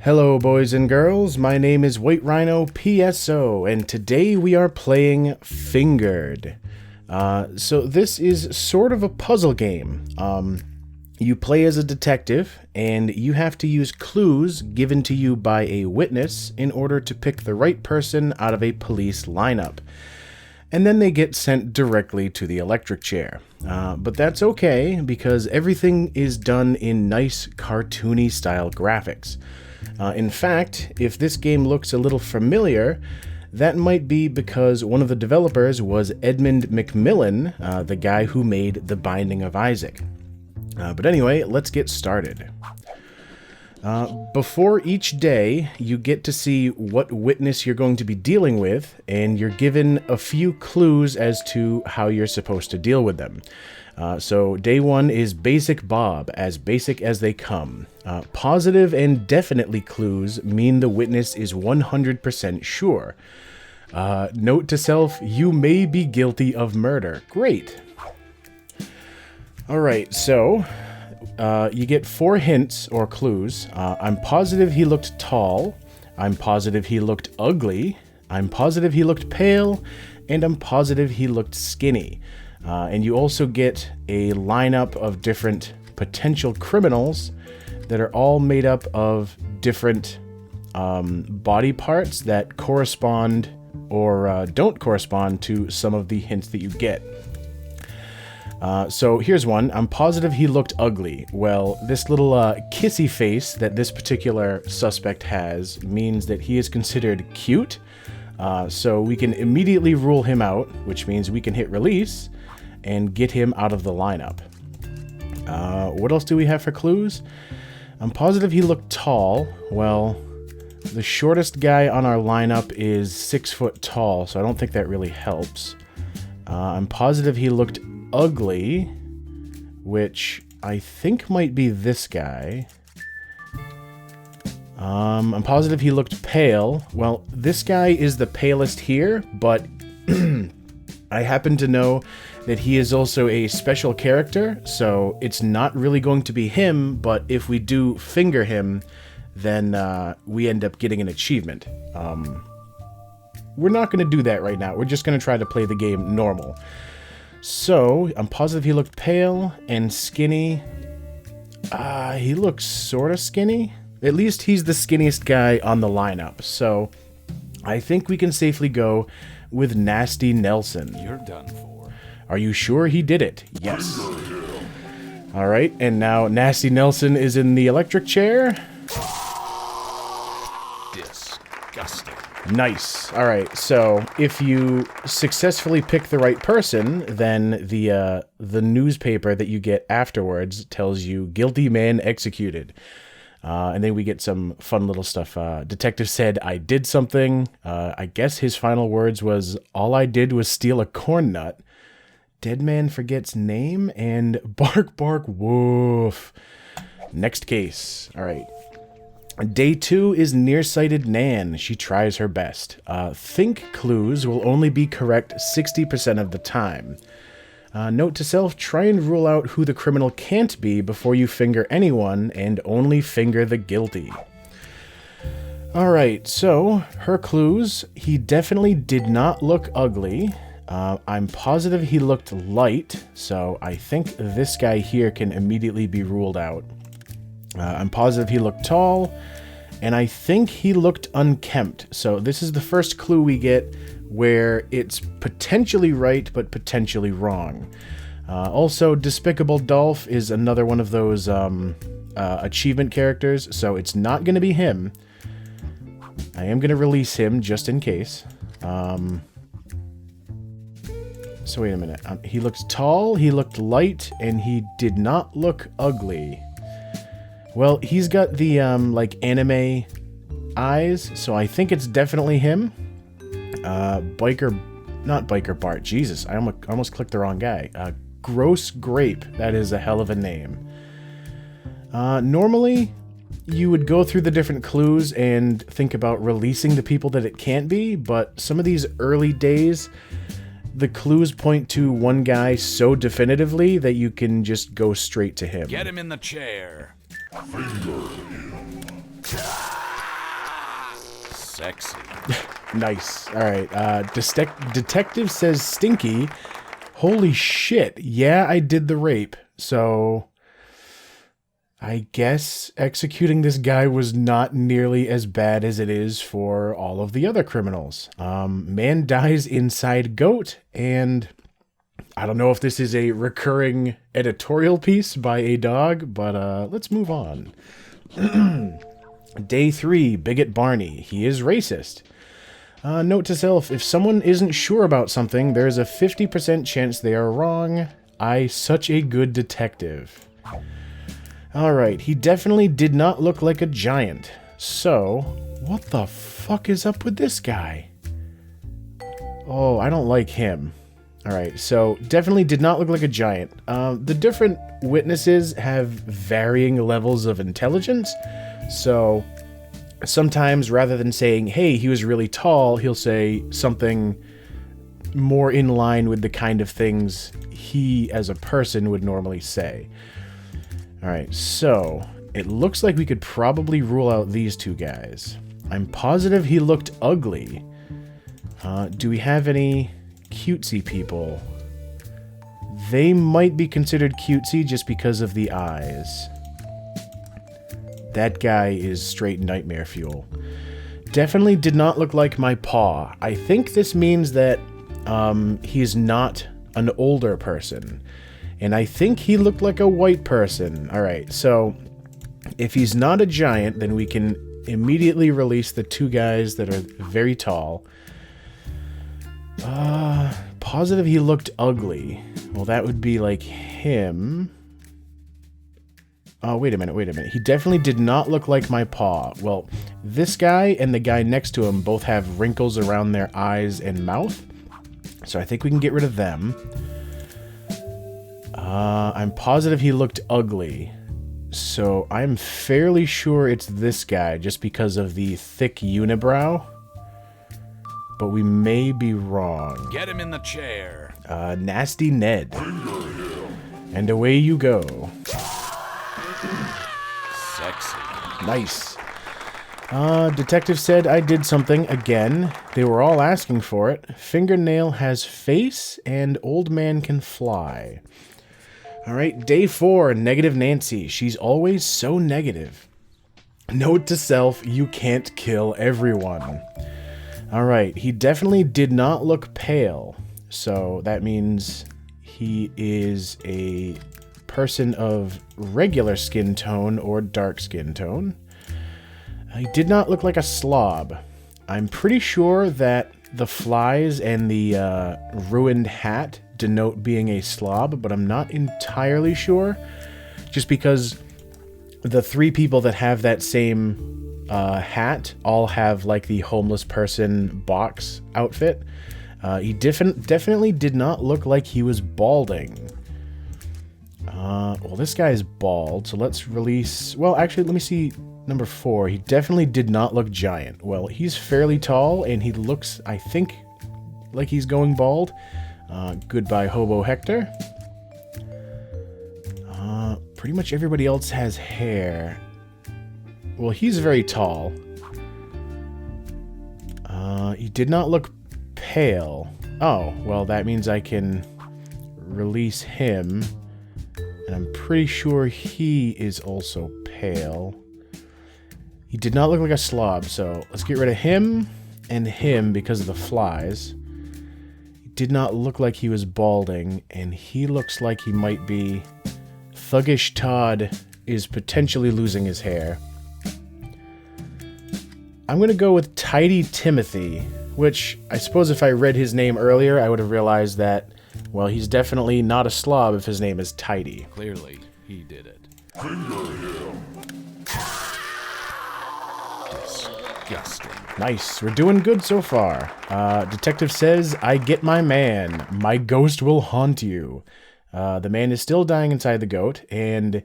Hello boys and girls, my name is White Rhino PSO, and today we are playing Fingered. So this is sort of a puzzle game. You play as a detective, and you have to use clues given to you by a witness in order to pick the right person out of a police lineup. And then they get sent directly to the electric chair. But that's okay, because everything is done in nice cartoony style graphics. In fact, if this game looks a little familiar, that might be because one of the developers was Edmund McMillan, the guy who made The Binding of Isaac. But anyway, let's get started. Before each day, you get to see what witness you're going to be dealing with, and you're given a few clues as to how you're supposed to deal with them. So day one is Basic Bob, as basic as they come. Positive and definitely clues mean the witness is 100% sure. Note to self, you may be guilty of murder. Great. Alright, so you get 4 hints or clues. I'm positive he looked tall. I'm positive he looked ugly. I'm positive he looked pale. And I'm positive he looked skinny. And you also get a lineup of different potential criminals that are all made up of different body parts that correspond or don't correspond to some of the hints that you get. So here's one. I'm positive he looked ugly. Well, this little kissy face that this particular suspect has means that he is considered cute. So we can immediately rule him out, which means we can hit release and get him out of the lineup. What else do we have for clues? I'm positive he looked tall. Well, the shortest guy on our lineup is 6 foot tall, so I don't think that really helps. I'm positive he looked ugly, which I think might be this guy. I'm positive he looked pale. Well, this guy is the palest here, but I happen to know that he is also a special character, so it's not really going to be him, but if we do finger him, then we end up getting an achievement. We're not going to do that right now. We're just going to try to play the game normal. So, I'm positive he looked pale and skinny. He looks sort of skinny. At least he's the skinniest guy on the lineup, so I think we can safely go with Nasty Nelson. You're done for. Are you sure he did it? Yes. Alright, and now Nasty Nelson is in the electric chair. Disgusting. Nice. Alright, so if you successfully pick the right person, then the newspaper that you get afterwards tells you guilty man executed. And then we get some fun little stuff. Detective said, I did something. I guess his final words was, all I did was steal a corn nut. Dead man forgets name, and bark, bark, woof. Next case. All right. Day 2 is Nearsighted Nan. She tries her best. Think clues will only be correct 60% of the time. Note to self, try and rule out who the criminal can't be before you finger anyone, and only finger the guilty. Alright, so, her clues. He definitely did not look ugly. I'm positive he looked light, so I think this guy here can immediately be ruled out. I'm positive he looked tall, and I think he looked unkempt. So this is the first clue we get where it's potentially right, but potentially wrong. Also, Despicable Dolph is another one of those achievement characters, so it's not going to be him. I am going to release him just in case. So wait a minute. He looked tall, he looked light, and he did not look ugly. Well, he's got the, like, anime eyes, so I think it's definitely him. Not Biker Bart, Jesus, I almost clicked the wrong guy. Gross Grape, that is a hell of a name. Normally, you would go through the different clues and think about releasing the people that it can't be, but some of these early days, the clues point to one guy so definitively that you can just go straight to him. Get him in the chair. Sexy. Nice. All right. Detective says stinky. Holy shit. Yeah, I did the rape. So I guess executing this guy was not nearly as bad as it is for all of the other criminals. Man dies inside goat, and I don't know if this is a recurring editorial piece by a dog, but let's move on. Day 3, Bigot Barney. He is racist. Note to self, if someone isn't sure about something, there's a 50% chance they are wrong. I, such a good detective. Alright, he definitely did not look like a giant. So, what the fuck is up with this guy? Oh, I don't like him. Alright, so definitely did not look like a giant. The different witnesses have varying levels of intelligence, so sometimes rather than saying, hey, he was really tall, he'll say something more in line with the kind of things he as a person would normally say. Alright, so it looks like we could probably rule out these two guys. I'm positive he looked ugly. Do we have any cutesy people? They might be considered cutesy just because of the eyes. That guy is straight nightmare fuel. Definitely did not look like my paw. I think this means that he's not an older person. And I think he looked like a white person. Alright, so if he's not a giant, then we can immediately release the two guys that are very tall. Positive he looked ugly. Well, that would be like him. Oh, wait a minute. He definitely did not look like my paw. Well, this guy and the guy next to him both have wrinkles around their eyes and mouth. So I think we can get rid of them. I'm positive he looked ugly. So I'm fairly sure it's this guy just because of the thick unibrow. But we may be wrong. Get him in the chair. Nasty Ned. And away you go. Sexy. Nice. Detective said I did something again. They were all asking for it. Fingernail has face and old man can fly. Alright, day 4, Negative Nancy. She's always so negative. Note to self, you can't kill everyone. Alright, he definitely did not look pale. So that means he is a person of regular skin tone or dark skin tone. He did not look like a slob. I'm pretty sure that the flies and the ruined hat denote being a slob, but I'm not entirely sure. Just because the 3 people that have that same hat all have like the homeless person box outfit. He definitely did not look like he was balding. Well, this guy is bald, so let's release... Well, actually, let me see number 4. He definitely did not look giant. Well, he's fairly tall, and he looks, I think, like he's going bald. Goodbye, Hobo Hector. Pretty much everybody else has hair. Well, he's very tall. He did not look pale. Oh, well, that means I can release him. And I'm pretty sure he is also pale. He did not look like a slob, so let's get rid of him and him because of the flies. He did not look like he was balding, and he looks like he might be... Thuggish Todd is potentially losing his hair. I'm going to go with Tidy Timothy, which I suppose if I read his name earlier, I would have realized that, well, he's definitely not a slob if his name is Tidy. Clearly, he did it. Disgusting. Nice. We're doing good so far. Detective says, I get my man. My ghost will haunt you. The man is still dying inside the goat, and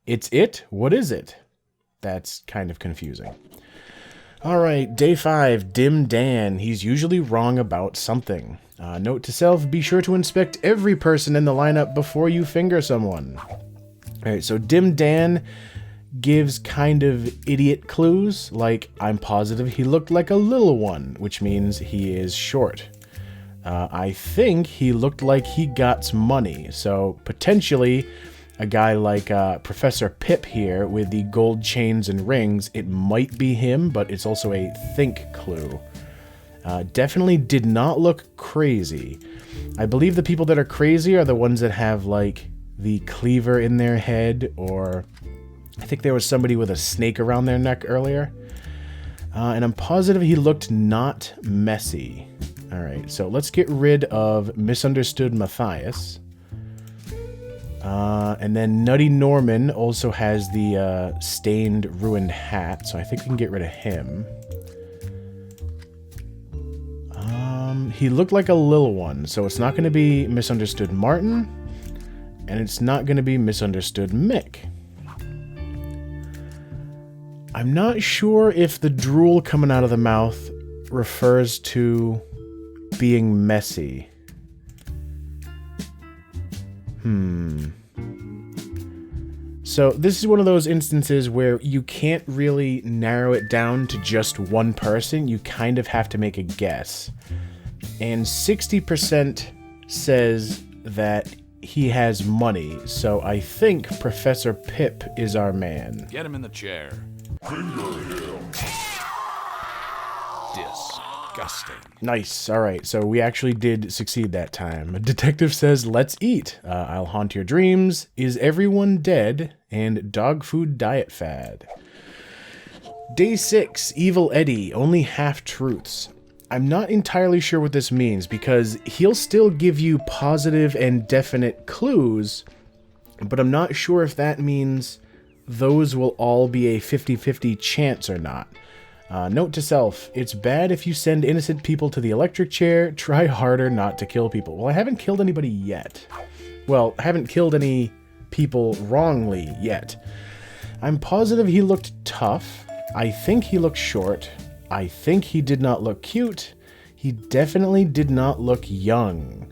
it's it? What is it? That's kind of confusing. Alright, day 5, Dim Dan. He's usually wrong about something. Note to self, be sure to inspect every person in the lineup before you finger someone. Alright, so Dim Dan gives kind of idiot clues, like I'm positive he looked like a little one, which means he is short. I think he looked like he got money, so potentially a guy like Professor Pip here with the gold chains and rings, it might be him, but it's also a think clue. Definitely did not look crazy. I believe the people that are crazy are the ones that have, like, the cleaver in their head, or I think there was somebody with a snake around their neck earlier. And I'm positive he looked not messy. Alright, so let's get rid of Misunderstood Matthias. And then Nutty Norman also has the stained, ruined hat, so I think we can get rid of him. He looked like a little one, so it's not going to be Misunderstood Martin, and it's not going to be Misunderstood Mick. I'm not sure if the drool coming out of the mouth refers to being messy. So this is one of those instances where you can't really narrow it down to just one person. You kind of have to make a guess. And 60% says that he has money, so I think Professor Pip is our man. Get him in the chair. Disgusting. Nice. All right, so we actually did succeed that time. A detective says, let's eat. I'll haunt your dreams. Is everyone dead? And dog food diet fad. Day 6, Evil Eddie, only half-truths. I'm not entirely sure what this means, because he'll still give you positive and definite clues, but I'm not sure if that means those will all be a 50-50 chance or not. Note to self, it's bad if you send innocent people to the electric chair. Try harder not to kill people. Well, I haven't killed anybody yet. Well, I haven't killed any people wrongly yet. I'm positive he looked tough. I think he looked short. I think he did not look cute. He definitely did not look young.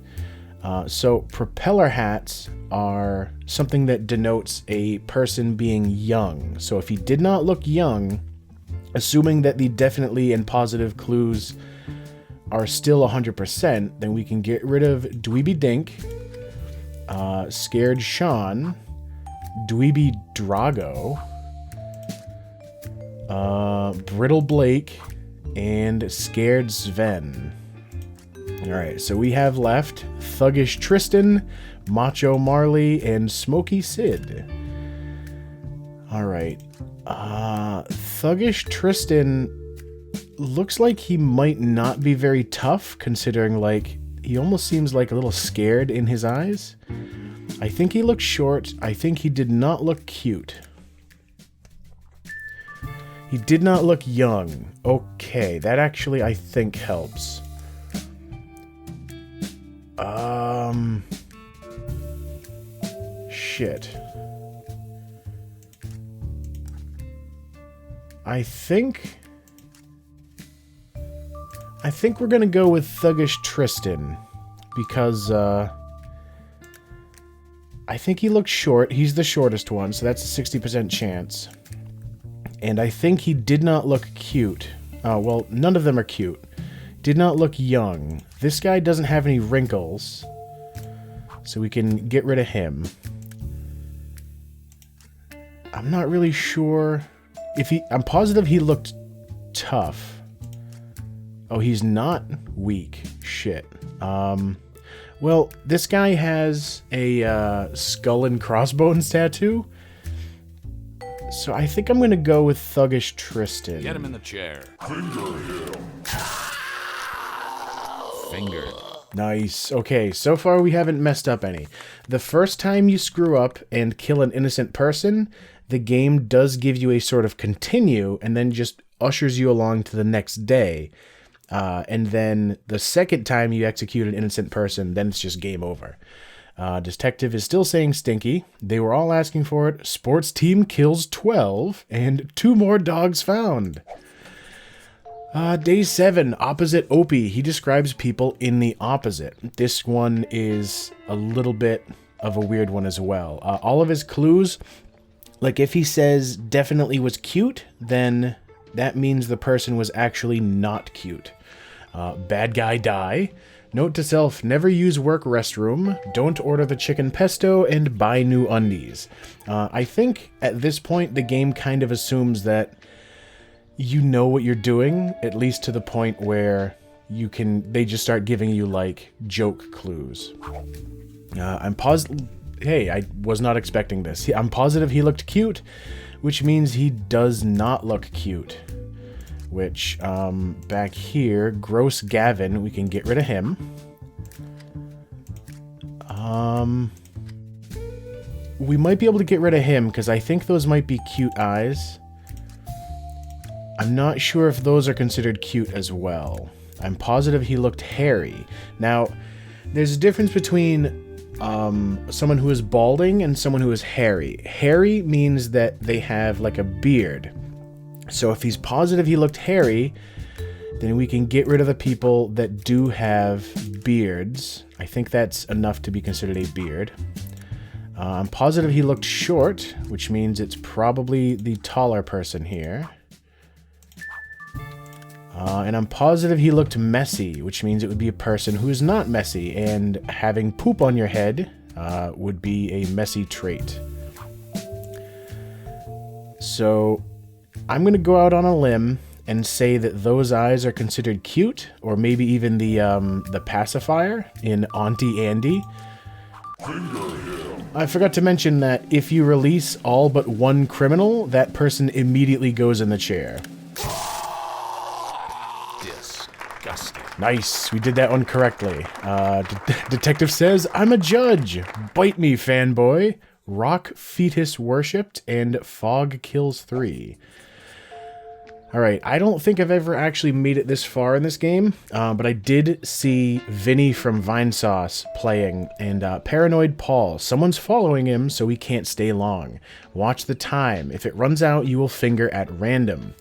So propeller hats are something that denotes a person being young. So if he did not look young, assuming that the definitely and positive clues are still 100%, then we can get rid of Dweeby Dink, Scared Sean, Dweeby Drago, Brittle Blake, and Scared Sven. Alright, so we have left Thuggish Tristan, Macho Marley, and Smoky Sid. Alright. Thuggish Tristan looks like he might not be very tough, considering, like, he almost seems like a little scared in his eyes. I think he looks short. I think he did not look cute. He did not look young. Okay, that actually, I think, helps. Shit. I think we're gonna go with Thuggish Tristan, because, I think he looks short. He's the shortest one, so that's a 60% chance. And I think he did not look cute. Well, none of them are cute. Did not look young. This guy doesn't have any wrinkles, so we can get rid of him. I'm not really sure if I'm positive he looked tough. Oh, he's not weak. Shit. Well, this guy has a skull and crossbones tattoo, so I think I'm gonna go with Thuggish Tristan. Get him in the chair. Fingered. Nice. Okay, so far we haven't messed up any. The first time you screw up and kill an innocent person, the game does give you a sort of continue and then just ushers you along to the next day. And then the second time you execute an innocent person, then it's just game over. Detective is still saying stinky. They were all asking for it. Sports team kills 12 and 2 more dogs found. Day 7, opposite Opie. He describes people in the opposite. This one is a little bit of a weird one as well. All of his clues Like, if he says definitely was cute, then that means the person was actually not cute. Bad guy die. Note to self, never use work restroom, don't order the chicken pesto, and buy new undies. I think at this point the game kind of assumes that you know what you're doing, at least to the point where they just start giving you, like, joke clues. Hey, I was not expecting this. I'm positive he looked cute, which means he does not look cute. Which, back here, Gross Gavin, we can get rid of him. We might be able to get rid of him, because I think those might be cute eyes. I'm not sure if those are considered cute as well. I'm positive he looked hairy. Now, there's a difference between someone who is balding and someone who is hairy. Hairy means that they have, like, a beard. So if he's positive he looked hairy, then we can get rid of the people that do have beards. I think that's enough to be considered a beard. I'm positive he looked short, which means it's probably the taller person here. And I'm positive he looked messy, which means it would be a person who is not messy, and having poop on your head would be a messy trait. So I'm going to go out on a limb and say that those eyes are considered cute, or maybe even the pacifier in Auntie Andy. I forgot to mention that if you release all but one criminal, that person immediately goes in the chair. Disgusting. Nice, we did that one correctly. Detective says, I'm a judge. Bite me, fanboy. Rock fetus worshipped, and fog kills 3. Alright, I don't think I've ever actually made it this far in this game, but I did see Vinny from Vinesauce playing, and Paranoid Paul. Someone's following him, so he can't stay long. Watch the time. If it runs out, you will finger at random.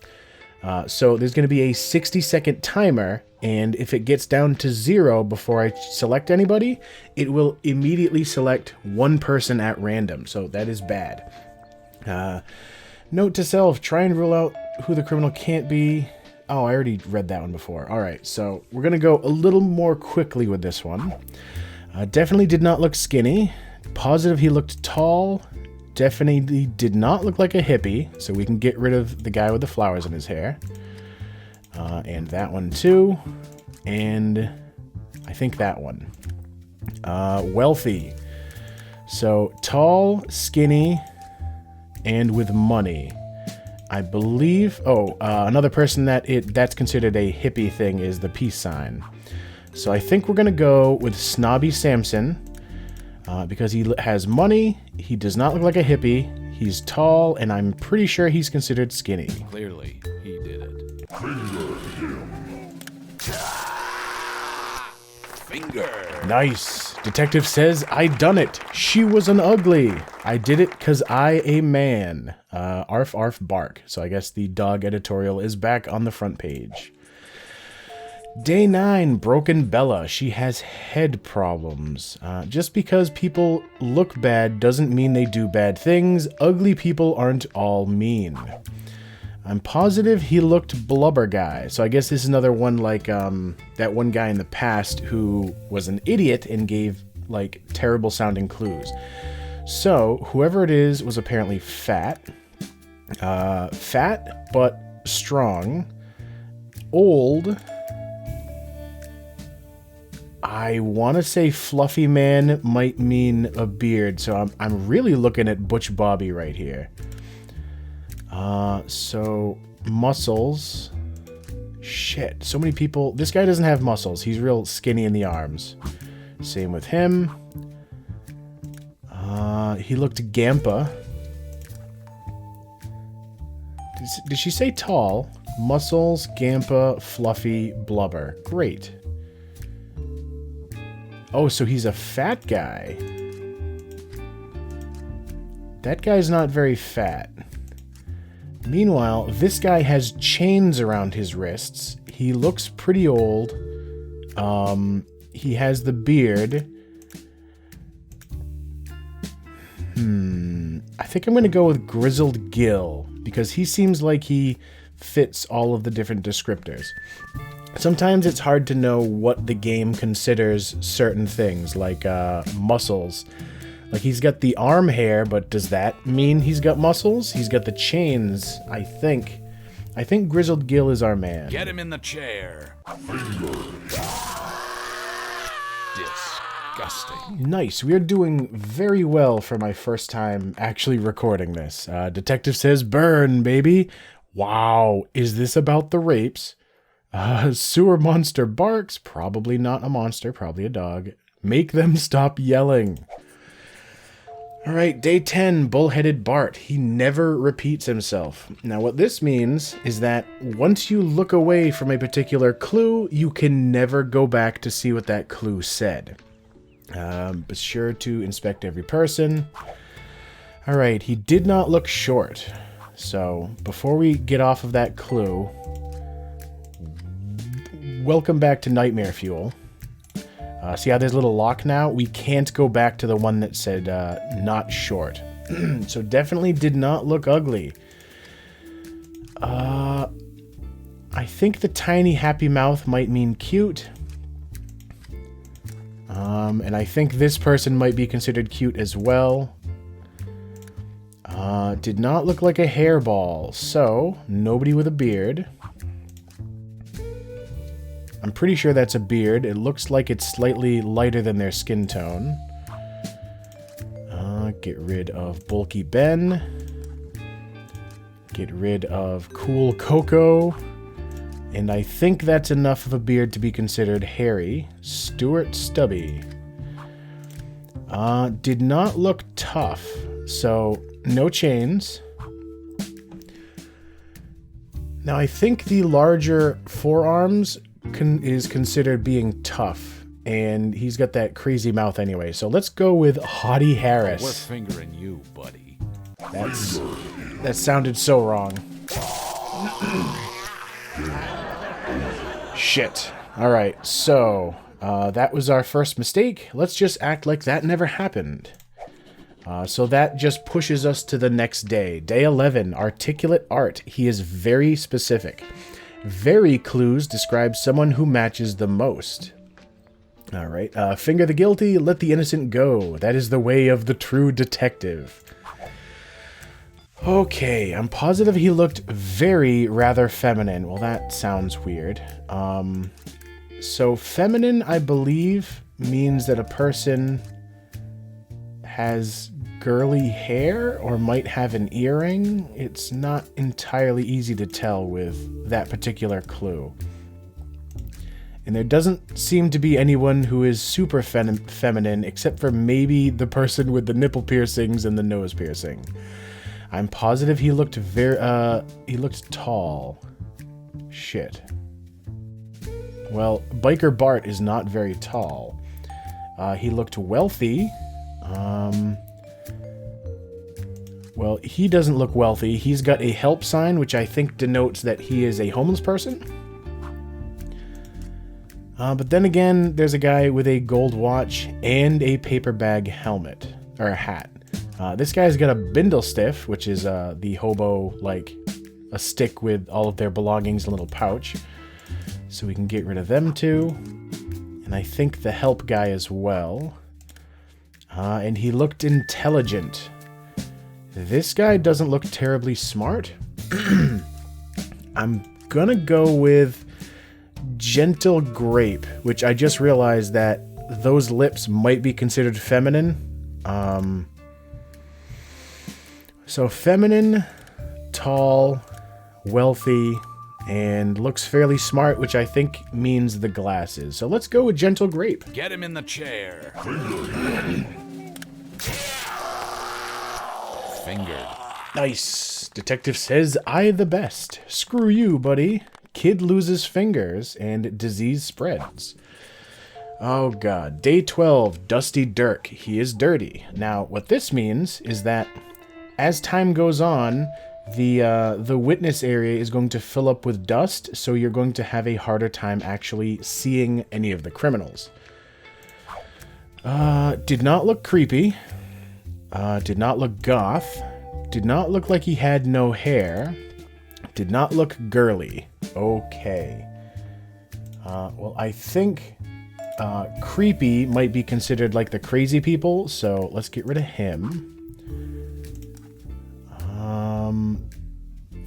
So there's going to be a 60-second timer, and if it gets down to 0 before I select anybody, it will immediately select one person at random, so that is bad. Note to self, try and rule out who the criminal can't be. Oh, I already read that one before. Alright, so we're going to go a little more quickly with this one. Definitely did not look skinny. Positive he looked tall. Definitely did not look like a hippie, so we can get rid of the guy with the flowers in his hair. And that one too. And I think that one. Wealthy. So, tall, skinny, and with money. I believe... another person that's considered a hippie thing is the peace sign. So I think we're going to go with Snobby Samson. Because he has money, he does not look like a hippie, he's tall, and I'm pretty sure he's considered skinny. Clearly, he did it. Finger. Nice. Detective says, I done it. She was an ugly. I did it 'cause I a man. Arf arf bark. So I guess the dog editorial is back on the front page. Day 9, Broken Bella. She has head problems. Just because people look bad doesn't mean they do bad things. Ugly people aren't all mean. I'm positive he looked blubber guy. So I guess this is another one like that one guy in the past who was an idiot and gave like terrible sounding clues. So whoever it is was apparently fat. Fat but strong. Old. I want to say fluffy man might mean a beard, so I'm really looking at Butch Bobby right here. So muscles. Shit, so many people. This guy doesn't have muscles. He's real skinny in the arms. Same with him. He looked Gampa. Did she say tall? Muscles, Gampa, fluffy, blubber. Great. Oh, so he's a fat guy. That guy's not very fat. Meanwhile, this guy has chains around his wrists. He looks pretty old. He has the beard. I think I'm going to go with Grizzled Gill, because he seems like he fits all of the different descriptors. Sometimes it's hard to know what the game considers certain things, like muscles. Like, he's got the arm hair, but does that mean he's got muscles? He's got the chains, I think. I think Grizzled Gill is our man. Get him in the chair. Disgusting. Nice. We are doing very well for my first time actually recording this. Detective says burn, baby. Wow. Is this about the rapes? Sewer monster barks. Probably not a monster. Probably a dog. Make them stop yelling. All right, day 10, Bullheaded Bart. He never repeats himself. Now, what this means is that once you look away from a particular clue, you can never go back to see what that clue said. Be sure to inspect every person. All right, he did not look short. So, before we get off of that clue, welcome back to Nightmare Fuel. See how there's a little lock now? We can't go back to the one that said not short. So definitely did not look ugly. I think the tiny happy mouth might mean cute. And I think this person might be considered cute as well. Did not look like a hairball, so nobody with a beard. I'm pretty sure that's a beard. It looks like it's slightly lighter than their skin tone. Get rid of Bulky Ben. Get rid of Cool Coco. And I think that's enough of a beard to be considered hairy. Stuart Stubby. Did not look tough. So, no chains. Now, I think the larger forearms is considered being tough, and he's got that crazy mouth anyway. So let's go with Hottie Harris. We're fingering you, buddy. That sounded so wrong. Shit. All right, so that was our first mistake. Let's just act like that never happened. So that just pushes us to the next day. Day 11, Articulate Art. He is very specific. Very clues describe someone who matches the most. All right. Finger the guilty, let the innocent go. That is the way of the true detective. Okay, I'm positive he looked rather feminine. Well, that sounds weird. So feminine, I believe, means that a person has girly hair or might have an earring. It's not entirely easy to tell with that particular clue. And there doesn't seem to be anyone who is super feminine except for maybe the person with the nipple piercings and the nose piercing. I'm positive he looked he looked tall. Shit. Well, Biker Bart is not very tall. He looked wealthy. Well, he doesn't look wealthy. He's got a help sign, which I think denotes that he is a homeless person. But then again, there's a guy with a gold watch and a paper bag helmet, or a hat. This guy's got a bindle stiff, which is the hobo, like a stick with all of their belongings in a little pouch. So we can get rid of them too. And I think the help guy as well. And he looked intelligent. This guy doesn't look terribly smart. I'm gonna go with Gentle Grape, which I just realized that those lips might be considered feminine. So feminine, tall, wealthy, and looks fairly smart, which I think means the glasses. So let's go with Gentle Grape. Get him in the chair. Fingered. Nice. Detective says, I the best. Screw you, buddy. Kid loses fingers and disease spreads. Oh god. Day 12, Dusty Dirk. He is dirty. Now, what this means is that as time goes on, the witness area is going to fill up with dust, so you're going to have a harder time actually seeing any of the criminals. Did not look creepy. Did not look goth. Did not look like he had no hair. Did not look girly. Okay. Well, I think creepy might be considered like the crazy people, so let's get rid of him.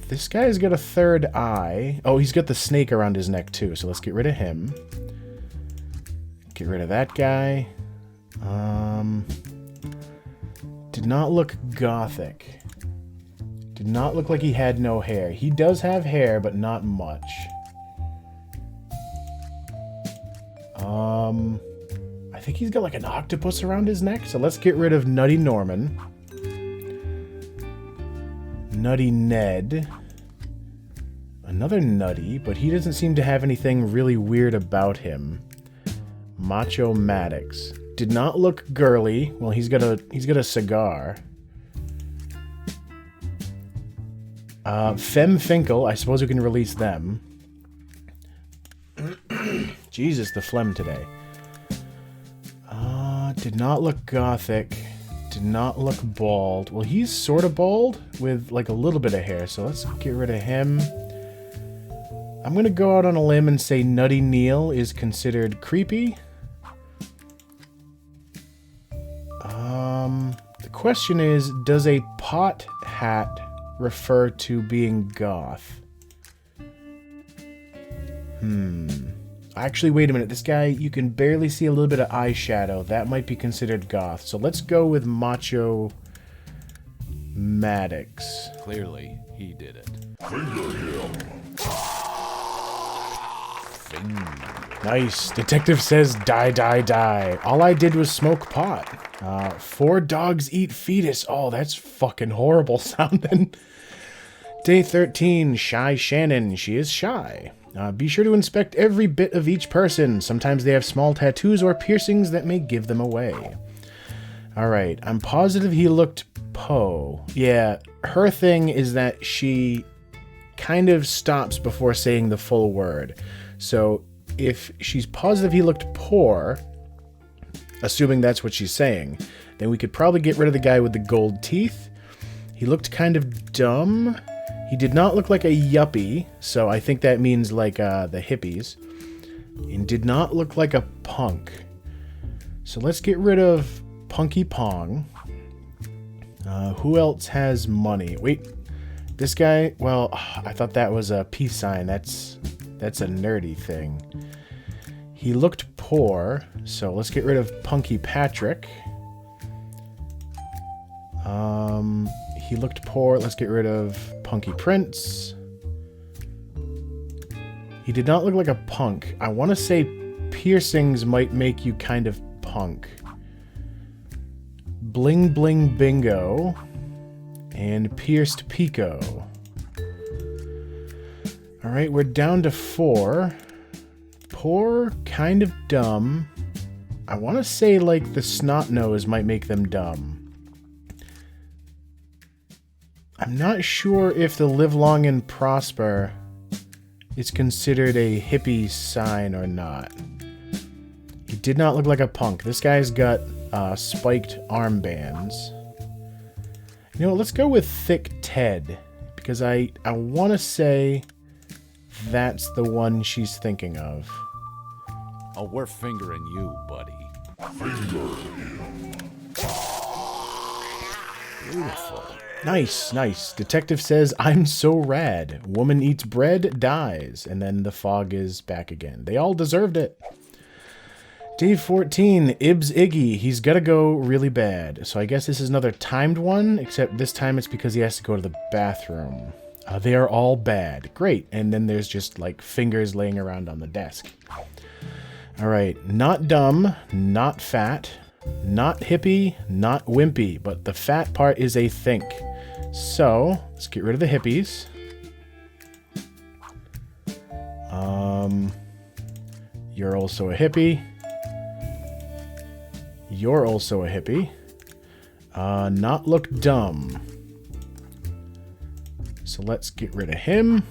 This guy's got a third eye. Oh, he's got the snake around his neck too, so let's get rid of him. Get rid of that guy. Did not look gothic. Did not look like he had no hair. He does have hair, but not much. I think he's got like an octopus around his neck, so let's get rid of Nutty Norman. Nutty Ned. Another Nutty, but he doesn't seem to have anything really weird about him. Macho Maddox. Did not look girly. Well, he's got a cigar. Femme Finkel. I suppose we can release them. Jesus, the phlegm today. Did not look gothic. Did not look bald. Well, he's sort of bald with like a little bit of hair, so let's get rid of him. I'm gonna go out on a limb and say Nutty Neil is considered creepy. The question is, does a pot hat refer to being goth? Actually, wait a minute. This guy, you can barely see a little bit of eyeshadow. That might be considered goth. So let's go with Macho Maddox. Clearly, he did it. Nice. Detective says, die, die, die. All I did was smoke pot. 4 dogs eat fetus. Oh, that's fucking horrible sounding. Day 13, Shy Shannon. She is shy. Be sure to inspect every bit of each person. Sometimes they have small tattoos or piercings that may give them away. Alright, I'm positive he looked po. Yeah, her thing is that she kind of stops before saying the full word. So if she's positive he looked poor, assuming that's what she's saying, then we could probably get rid of the guy with the gold teeth. He looked kind of dumb. He did not look like a yuppie, so I think that means like the hippies. And did not look like a punk. So let's get rid of Punky Pong. Who else has money? Wait, this guy? Well, I thought that was a peace sign. That's a nerdy thing. He looked poor, so let's get rid of Punky Patrick. He looked poor. Let's get rid of Punky Prince. He did not look like a punk. I want to say piercings might make you kind of punk. Bling Bling Bingo. And Pierced Pico. Alright, we're down to 4. Poor, kind of dumb. I want to say like the snot nose might make them dumb. I'm not sure if the live long and prosper is considered a hippie sign or not. He did not look like a punk. This guy's got spiked armbands. You know what, let's go with Thick Ted, because I want to say that's the one she's thinking of. Oh, we're fingering you, buddy. Beautiful. Nice, nice. Detective says, I'm so rad. Woman eats bread, dies. And then the fog is back again. They all deserved it. Day 14, Ibs Iggy. He's gotta go really bad. So I guess this is another timed one, except this time it's because he has to go to the bathroom. They are all bad. Great. And then there's just like fingers laying around on the desk. Alright, not dumb, not fat, not hippie, not wimpy, but the fat part is a think. So, let's get rid of the hippies. You're also a hippie. You're also a hippie. Not look dumb. So let's get rid of him.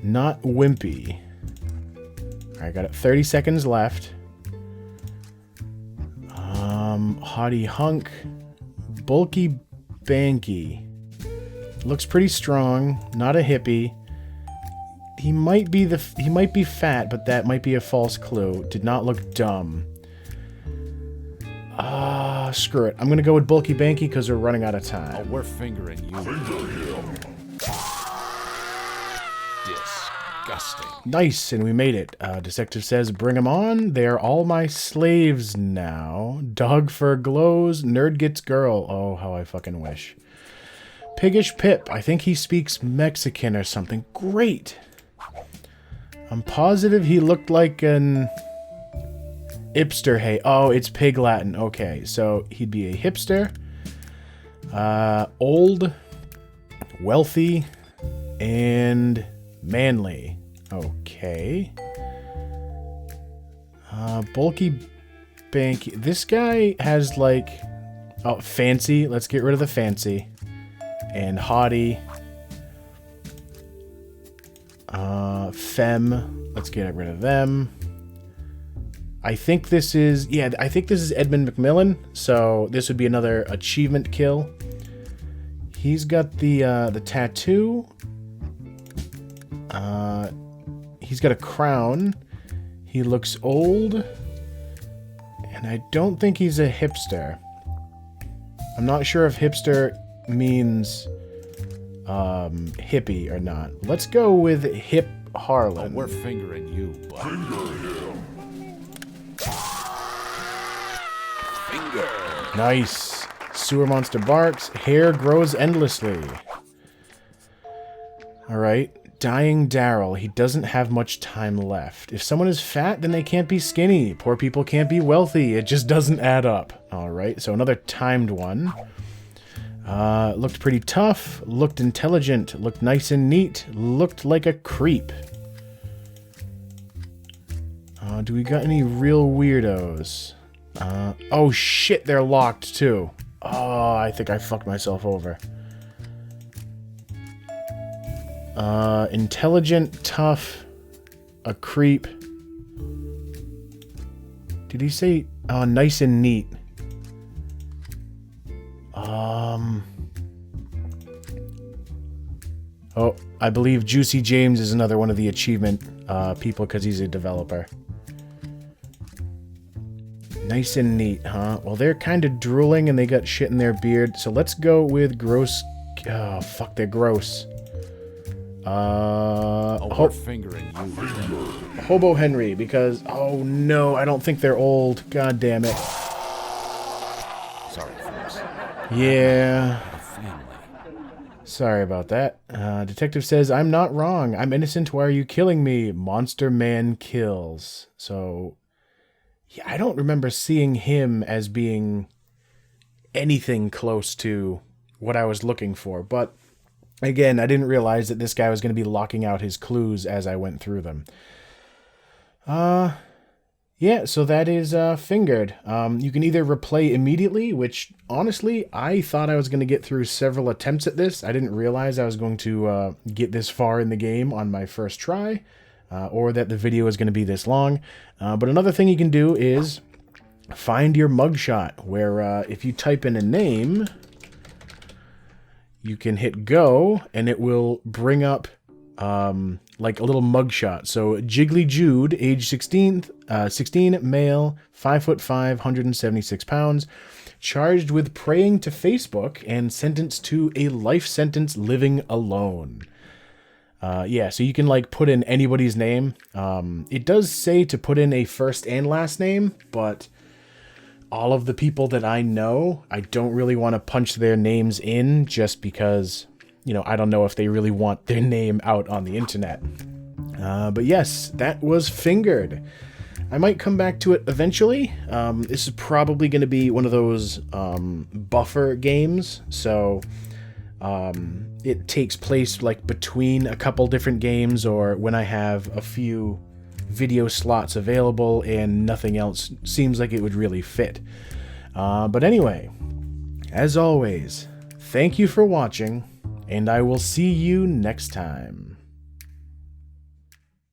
Not wimpy. Alright, got it. 30 seconds left. Hottie Hunk. Bulky Banky. Looks pretty strong. Not a hippie. He might be fat, but that might be a false clue. Did not look dumb. Screw it. I'm gonna go with Bulky Banky because we're running out of time. Oh, we're fingering you. Disgusting. Nice, and we made it. Detective says, bring them on. They're all my slaves now. Dog fur glows. Nerd gets girl. Oh, how I fucking wish. Piggish Pip. I think he speaks Mexican or something. Great. I'm positive he looked like an hipster. Hey, oh, it's Pig Latin. Okay, so he'd be a hipster. Old, wealthy, and manly. Okay. Bulky Banky. This guy has like... Oh, fancy. Let's get rid of the fancy. And haughty. Femme. Let's get rid of them. I think this is... Yeah, I think this is Edmund McMillan. So this would be another achievement kill. He's got the tattoo. He's got a crown. He looks old. And I don't think he's a hipster. I'm not sure if hipster means hippie or not. Let's go with Hip Harlan. Oh, we're fingering you, buddy. Finger. Nice. Sewer monster barks. Hair grows endlessly. Alright. Dying Daryl. He doesn't have much time left. If someone is fat, then they can't be skinny. Poor people can't be wealthy. It just doesn't add up. Alright, so another timed one. Looked pretty tough. Looked intelligent. Looked nice and neat. Looked like a creep. Do we got any real weirdos? Oh shit, they're locked too. Oh, I think I fucked myself over. Intelligent, tough, a creep. Did he say, nice and neat? Oh, I believe Juicy James is another one of the achievement people because he's a developer. Nice and neat, huh? Well, they're kind of drooling and they got shit in their beard. So let's go with gross. Oh, fuck, they're gross. We're fingering you. Hobo Henry, because... Oh, no, I don't think they're old. God damn it. Sorry, folks. Yeah. Family. Sorry about that. Detective says, I'm not wrong. I'm innocent. Why are you killing me? Monster Man kills. So... Yeah, I don't remember seeing him as being anything close to what I was looking for. But, again, I didn't realize that this guy was going to be locking out his clues as I went through them. Yeah, so that is Fingered. You can either replay immediately, which, honestly, I thought I was going to get through several attempts at this. I didn't realize I was going to get this far in the game on my first try. Or that the video is going to be this long. But another thing you can do is find your mugshot, where if you type in a name, you can hit go, and it will bring up like a little mugshot. So Jiggly Jude, age 16, male, 5'5", 176 pounds, charged with praying to Facebook and sentenced to a life sentence living alone. Yeah, so you can, like, put in anybody's name. It does say to put in a first and last name, but all of the people that I know, I don't really want to punch their names in just because, you know, I don't know if they really want their name out on the internet. But yes, that was Fingered. I might come back to it eventually. This is probably going to be one of those buffer games, so... it takes place like between a couple different games or when I have a few video slots available and nothing else seems like it would really fit. But anyway, as always, thank you for watching, and I will see you next time.